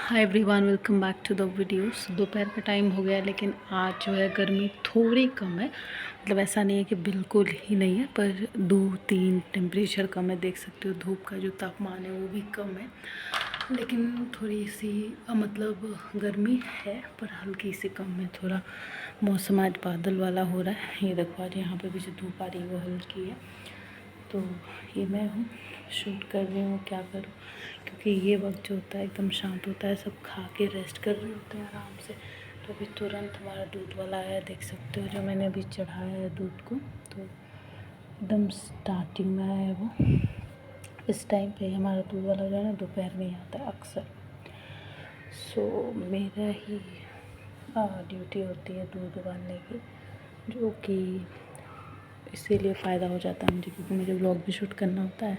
Hi everyone, welcome back to the videos. दोपहर का time हो गया लेकिन आज जो है गर्मी थोड़ी कम है। मतलब ऐसा नहीं है कि बिल्कुल ही नहीं है, पर 2-3 टेम्परेचर कम है। देख सकते हो धूप का जो तापमान है वो भी कम है, लेकिन थोड़ी सी मतलब गर्मी है पर हल्की सी कम है। थोड़ा मौसम आज बादल वाला हो रहा है। ये देखो आज यहाँ पे भी जो धूप आ रही है वो हल्की है। तो ये मैं हूँ, शूट कर रही हूँ, क्या करूँ, क्योंकि ये वक्त जो होता है एकदम शांत होता है, सब खा के रेस्ट कर रहे होते हैं आराम से। तो अभी तुरंत हमारा दूध वाला आया, देख सकते हो जो मैंने अभी चढ़ाया है दूध को। तो एकदम स्टार्टिंग में आया है वो। इस टाइम पे हमारा दूध वाला जो है ना दोपहर में ही आता है अक्सर। सो मेरा ही ड्यूटी होती है दूध उबालने की, जो कि इसीलिए फ़ायदा हो जाता है मुझे, क्योंकि मुझे व्लॉग भी शूट करना होता है।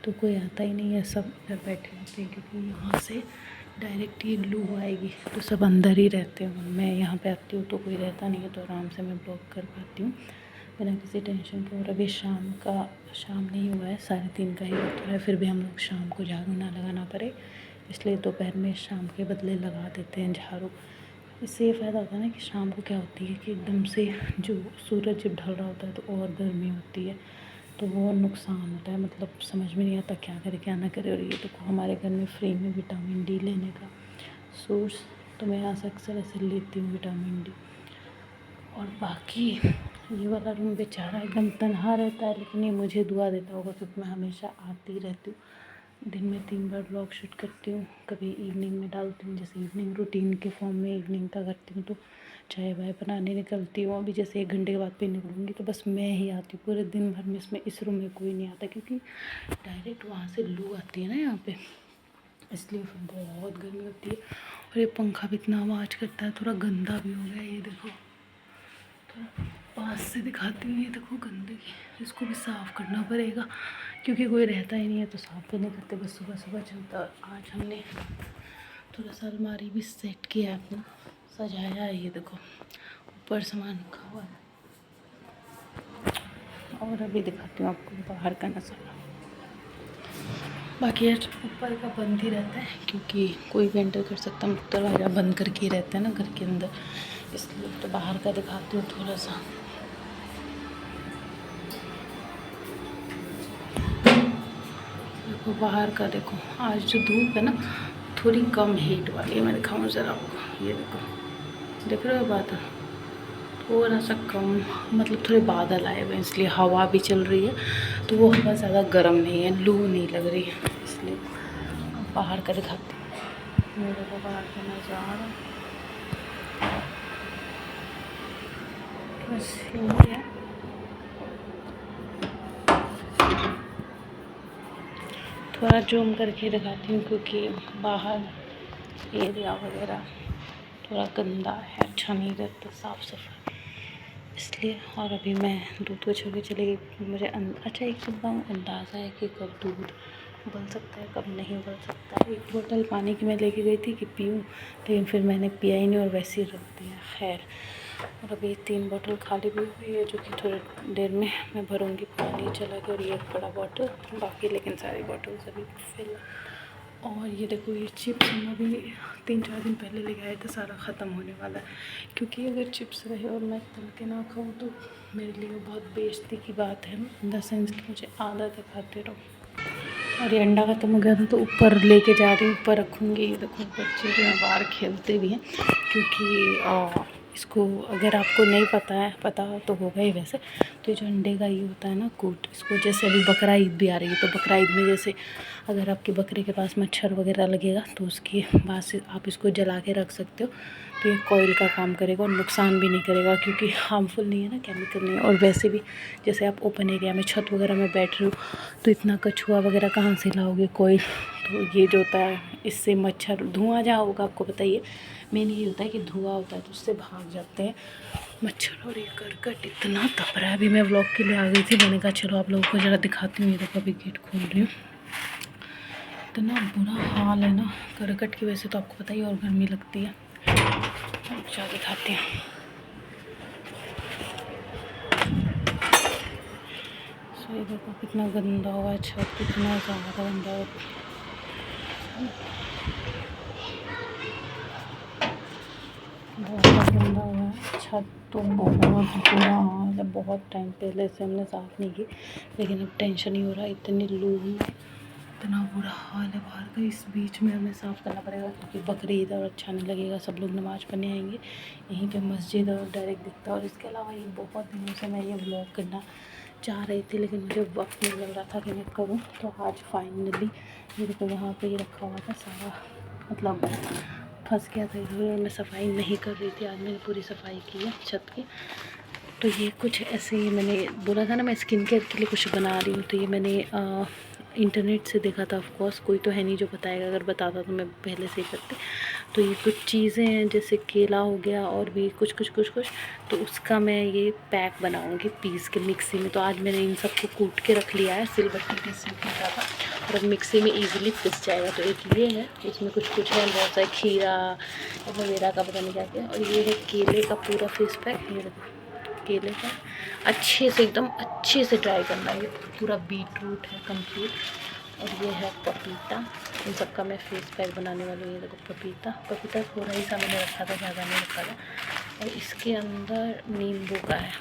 तो कोई आता ही नहीं है, सब इधर बैठे होते हैं, क्योंकि यहाँ से डायरेक्ट ही लू आएगी तो सब अंदर ही रहते हैं। मैं यहाँ पे आती हूँ तो कोई रहता नहीं है, तो आराम से मैं व्लॉग कर पाती हूँ बिना किसी टेंशन के। और अभी शाम नहीं हुआ है, 3:30 का ही वक्त है, फिर भी हम लोग शाम को झाड़ू ना लगाना पड़े इसलिए दोपहर में शाम के बदले लगा देते हैं झाड़ू। इससे ये फ़ायदा होता है ना कि शाम को क्या होती है कि एकदम से जो सूरज जब ढल रहा होता है तो और गर्मी होती है, तो वो नुकसान होता है। मतलब समझ में नहीं आता क्या करे क्या ना करे। और ये देखो हमारे घर में फ्री में विटामिन डी लेने का सोर्स, तो मैं यहाँ से अक्सर ऐसे लेती हूँ विटामिन डी। और बाकी ये वाला रूम बेचारा एकदम तन्हा रहता है, लेकिन ये मुझे दुआ देता होगा क्योंकि मैं हमेशा आती रहती हूँ। दिन में 3 बार व्लॉग शूट करती हूँ, कभी इवनिंग में डालती हूँ, जैसे इवनिंग रूटीन के फॉर्म में इवनिंग का करती हूँ। तो चाय वाय बनाने निकलती हूँ, अभी जैसे 1 घंटे के बाद फिर निकलूँगी, तो बस मैं ही आती हूँ पूरे दिन भर में। इसमें इस रूम में कोई नहीं आता क्योंकि डायरेक्ट वहाँ से लू आती है ना यहाँ पे, इसलिए फिर बहुत गर्मी होती है। और ये पंखा भी इतना आवाज़ करता है, थोड़ा गंदा भी हो गया। ये देखो थोड़ा पास से दिखाती हूँ, ये देखो गंदगी, इसको भी साफ़ करना पड़ेगा क्योंकि कोई रहता ही नहीं है, तो साफ़ भी नहीं करते, बस सुबह सुबह चलता। आज हमने थोड़ा सा अलमारी भी सेट किया है, अपना सजाया है। ये देखो ऊपर सामान रखा हुआ है। और अभी दिखाती हूँ आपको बाहर का नज़ारा। बाकी यार ऊपर का बंद ही रहता है क्योंकि कोई भी एंटर कर सकता है, दरवाज़ा बंद करके ही रहता है ना घर के अंदर, इसलिए। तो बाहर का दिखाती हूँ थोड़ा सा। देखो बाहर का, देखो आज जो धूप है ना थोड़ी कम हीट वाली है। मैं दिखाऊँ ज़रा आपको, ये देखो, देख रहे हो बादल थोड़ा सा कम, मतलब थोड़े बादल आए हुए हैं, इसलिए हवा भी चल रही है, तो वो हवा ज़्यादा गर्म नहीं है, लू नहीं लग रही है, इसलिए। बाहर का दिखाती हूँ, मेरे को बाहर का नज़ारा बस यही है। थोड़ा जूम करके दिखाती हूँ क्योंकि बाहर एरिया वगैरह थोड़ा गंदा है, अच्छा नहीं रहता साफ़ सफाई, इसलिए। और अभी मैं दूध को छोड़ के चली गई। मुझे अच्छा एक चीज़ का अंदाज़ा है कि कब दूध उबल सकता है कब नहीं उबल सकता है। 1 बोतल पानी की मैं लेके गई थी कि पीऊँ, लेकिन फिर मैंने पिया ही नहीं और वैसे ही रख दिया। खैर, और अभी 3 बोतल खाली भी हुई है, जो कि थोड़ी देर में मैं भरूँगी पानी चला के। और ये बड़ा बॉटल बाकी, लेकिन सारी बॉटल्स अभी फिल। और ये देखो ये चिप्स हम अभी 3-4 दिन पहले लेके आए थे, सारा ख़त्म होने वाला है। क्योंकि अगर चिप्स रहे और मैं तल के ना खाऊँ तो मेरे लिए बहुत बेइज्जती की बात है, इन द सेंस कि मुझे आदत है खाते रहो। और ये अंडा ख़त्म हो गया था तो ऊपर लेके जा रही हूँ, ऊपर रखूँगी। ये देखो बच्चे जो है बाहर खेलते भी हैं, क्योंकि इसको अगर आपको नहीं पता तो होगा ही वैसे। तो जो अंडे का ये होता है ना कूट, इसको जैसे अभी बकरा ईद भी आ रही है, तो बकरा ईद में जैसे अगर आपके बकरे के पास मच्छर वगैरह लगेगा तो उसके बाद से आप इसको जला के रख सकते हो, तो ये कोयल का काम करेगा और नुकसान भी नहीं करेगा, क्योंकि हार्मफुल नहीं है ना, केमिकल नहीं है। और वैसे भी जैसे आप ओपन एरिया में छत वगैरह में बैठ रहे हो तो इतना कछुआ वगैरह कहाँ से लाओगे कोयल। तो ये जो होता है इससे मच्छर, धुआं जहाँ होगा आपको बताइए, मेन ये होता है कि धुआं होता है तो उससे भाग जाते हैं मच्छर। और ये करकट इतना तप रहा है। अभी मैं व्लॉग के लिए आ गई थी, मैंने कहा चलो आप लोगों को ज़रा दिखाती हूँ। ये देखो अभी गेट खोल रही हूँ, इतना बुरा हाल है ना करकट की वजह से, तो आपको पता ही और गर्मी लगती है। अच्छा दिखाती हूँ, ये देखो कितना गंदा हुआ है छत, कितना ज़्यादा गंदा है। छत तो बहुत बुरा हाल है, बहुत टाइम पहले से हमने साफ़ नहीं की, लेकिन अब टेंशन ही हो रहा है, इतनी लू है, इतना बुरा हाल है बाहर का। इस बीच में हमें साफ़ करना पड़ेगा क्योंकि बकरीद और अच्छा नहीं लगेगा, सब लोग नमाज़ पढ़ने आएंगे, यहीं पे मस्जिद और डायरेक्ट दिखता है। और इसके अलावा ये बहुत दिनों से मैं ये व्लॉग करना चाह रही थी, लेकिन मुझे वक्त नहीं मिल रहा था कि मैं करूँ, तो आज फाइनली ये देखो यहाँ पे ये रखा हुआ था सारा, मतलब फंस गया था इसलिए मैं सफाई नहीं कर रही थी। आज मैंने पूरी सफाई की है छत की। तो ये कुछ ऐसे ही मैंने बोला था ना मैं स्किन केयर के लिए कुछ बना रही हूँ, तो ये मैंने इंटरनेट से देखा था। ऑफ कोर्स कोई तो है नहीं जो बताएगा, अगर बताता तो मैं पहले से ही करती। तो ये कुछ चीज़ें हैं जैसे केला हो गया और भी कुछ, तो उसका मैं ये पैक बनाऊँगी पीस के मिक्सी में। तो आज मैंने इन सबको कूट के रख लिया है, सिलबट्टी पे से कूटा था और अब मिक्सी में ईज़िली पिस जाएगा। तो एक ये है, इसमें कुछ है, बहुत सारे खीरा वगैरह का पता नहीं क्या क्या। और ये है केले का पूरा फेस पैक, ये देखो केले का अच्छे से एकदम अच्छे से ड्राई करना है। ये पूरा बीट रूट है कंप्लीट, और ये है पपीता। इन सब का मैं फेस पैक बनाने वाली हूँ। ये देखो पपीता थोड़ा ही सा मैंने रखा था, ज़्यादा नहीं रखा था। और इसके अंदर नींबू का है,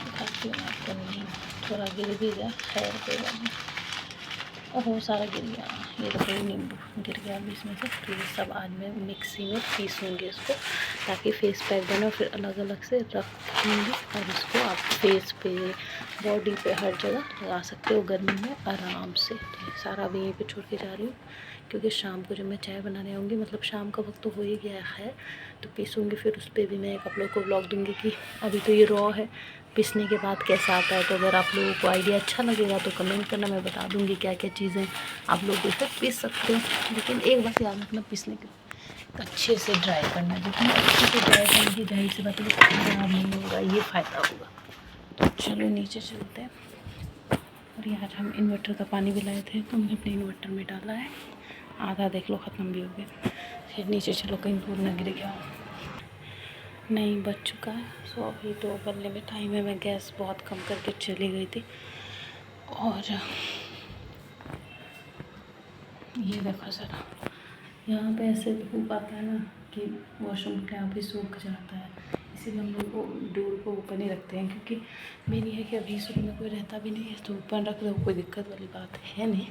दिखाती हूँ आपको। नींबू थोड़ा गिर भी गया, खैर कोई बात नहीं। ओहो सारा गिर गया, ये देखो ये नींबू गिर गया अभी इसमें से। तो ये सब आज मैं मिक्सी में पीसूँगी इसको, ताकि फेस पैक बने। और फिर अलग अलग से रखूँगी और इसको आप फेस पे, बॉडी पे, हर जगह लगा सकते हो गर्मी में आराम से। तो ये सारा अभी यहीं पे छोड़ के जा रही हूँ, क्योंकि शाम को जब मैं चाय बनाने आऊँगी, मतलब शाम का वक्त तो हो ही गया है, तो पीसूँगी। फिर उस पर भी मैं आप लोग को व्लॉग दूँगी कि अभी तो ये रॉ है, पीसने के बाद कैसा आता है। तो अगर आप लोगों को आइडिया अच्छा लगेगा तो कमेंट करना, मैं बता दूँगी क्या क्या चीज़ें आप लोग बेशक पीस सकते हो। लेकिन एक बात याद रखना, पीसने के अच्छे से ड्राई करना, जितना अच्छे से ड्राई करेंगे जाहिर सी बात है खराब नहीं होगा, ये फ़ायदा होगा। तो चलो नीचे चलते हैं। और यहाँ हम इन्वर्टर का पानी भी लाए थे, तो हमने अपने इन्वर्टर में डाला है, आधा देख लो ख़त्म भी हो गया। फिर नीचे चलो कहीं दूर ना गिर गया। नहीं बच चुका है, सो अभी तो उबलने में टाइम है। मैं गैस बहुत कम करके चली गई थी। और ये देखो ज़रा, यहाँ पे ऐसे धूप आता है ना कि वॉशरूम के आप ही सूख जाता है, इसीलिए हम लोग को डोर को ओपन ही रखते हैं। क्योंकि मेन ये है कि अभी शुरू में कोई रहता भी नहीं है, तो ओपन रख दो, कोई दिक्कत वाली बात है नहीं।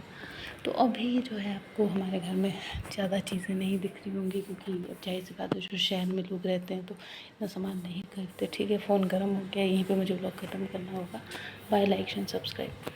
तो अभी जो है आपको हमारे घर में ज़्यादा चीज़ें नहीं दिख रही होंगी, क्योंकि अब जाहिर सी बात है जो शहर में लोग रहते हैं तो इतना सामान नहीं खरीदते। ठीक है, फ़ोन गर्म हो गया, यहीं पे मुझे व्लॉग ख़त्म करना होगा। Bye, like and subscribe.